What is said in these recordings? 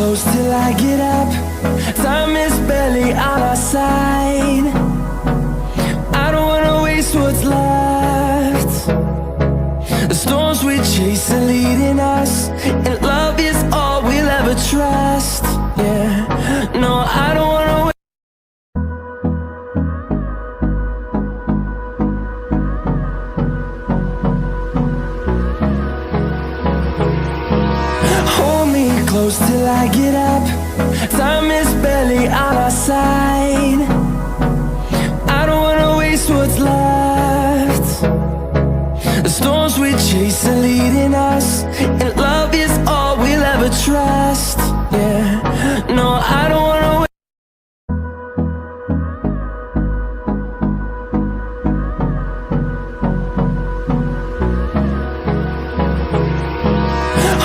close till I get up. Time is barely on our side. I don't wanna waste what's left. The storms we chase are leading us, and love is all we'll ever trust. Yeah, no, I don't wanna wait. Hold me close till I get up. Time is barely on our side. I don't wanna waste what's left. The storms we chase are leading us, and love is all we'll ever trust. Yeah, no, I don't wanna wait.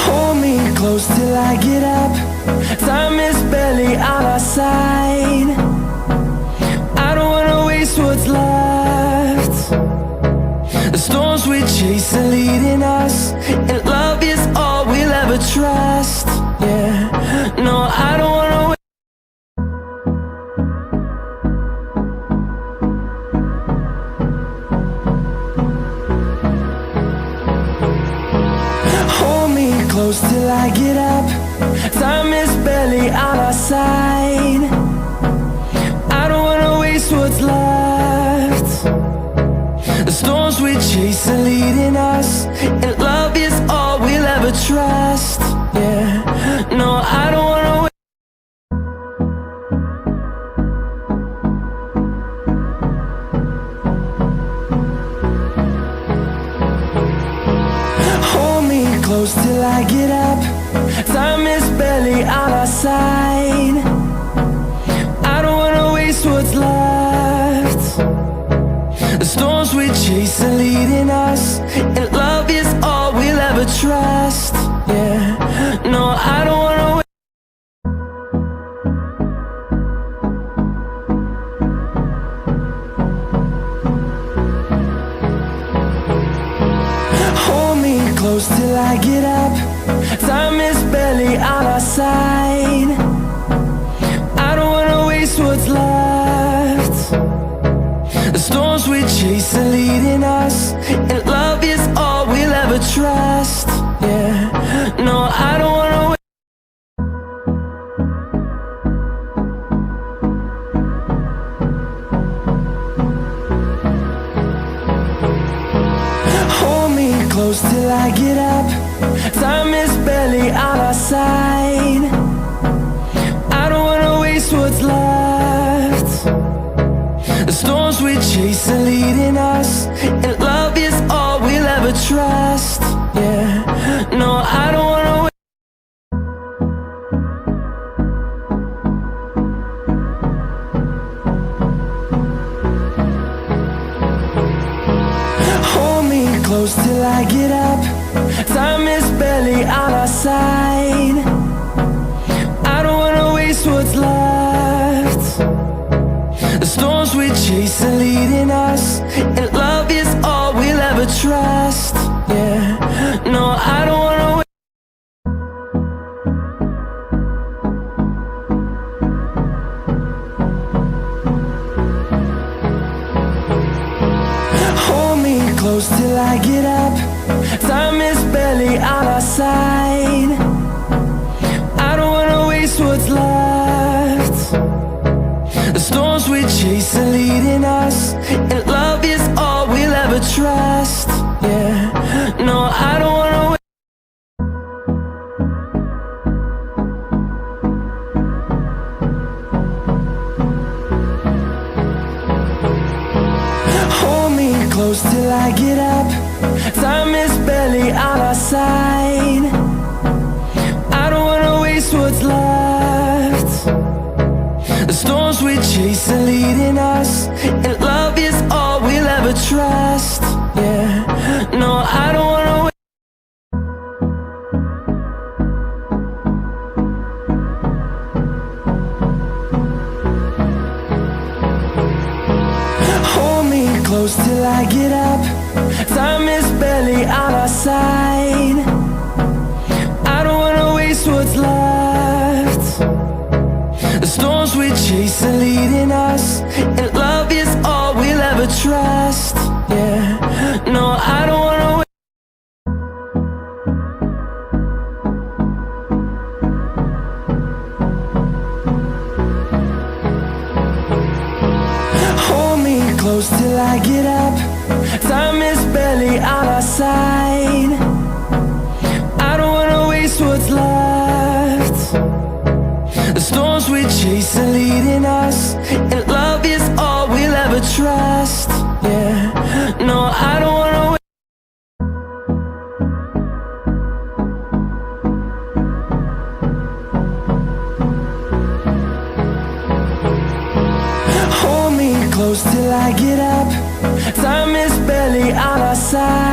Hold me close till I get up. Time is barely on our side. I don't wanna waste what's left. The storms we chase are leading us, and love is all we'll ever trust. Yeah, no, I don't wanna wait. Hold me close till I get up. Time is barely on our side. I don't wanna waste what's left. The storms we chase are leading us, and love is all we'll ever trust. Yeah, no, I don't wanna wait. Hold me close till I get up. Time is barely on our side. I don't wanna waste what's left. The storms we chase are leading us, and love is all we'll ever trust. Yeah, no, I don't wanna wait. Hold me close till I get up. Time is barely on our side. I don't wanna waste what's left. The storms we chase are leading us, and love is all we'll ever trust. Yeah, no, I don't wanna wait. Hold me close till I get up. Time is barely on our side. I don't wanna waste what's left. The storms we chase are leading us, and love is all we'll ever trust. Yeah, no, I don't wanna wait. Hold me close till I get up. Time is barely on our side. I don't wanna waste what's left. The storms we chase are leading us, and love is all we'll ever trust. Yeah, no, I don't wanna wait. Hold me close till I get up. Time is barely on our side. I don't wanna waste what's left. The storms we chase are leading us, and love is all we'll ever trust. Yeah, no, I don't wanna wait. Hold me close till I get up. Time is barely on our side. I don't wanna waste what's left. The storms we chase are leading us, and love is all we'll ever trust. Yeah, no, I don't wanna wait. Hold me close till I get up. Time is barely on our side. I don't wanna waste what's left. storms we chase are leading us, and love is all we'll ever trust. Yeah, no, I don't wanna wait. Hold me close till I get up. Time is barely on our side. I don't wanna waste what's left. The storms we chase are leading us, and love is all we'll ever trust. Yeah, no, I don't wanna wait. Hold me close till I get up. Time is barely on our side.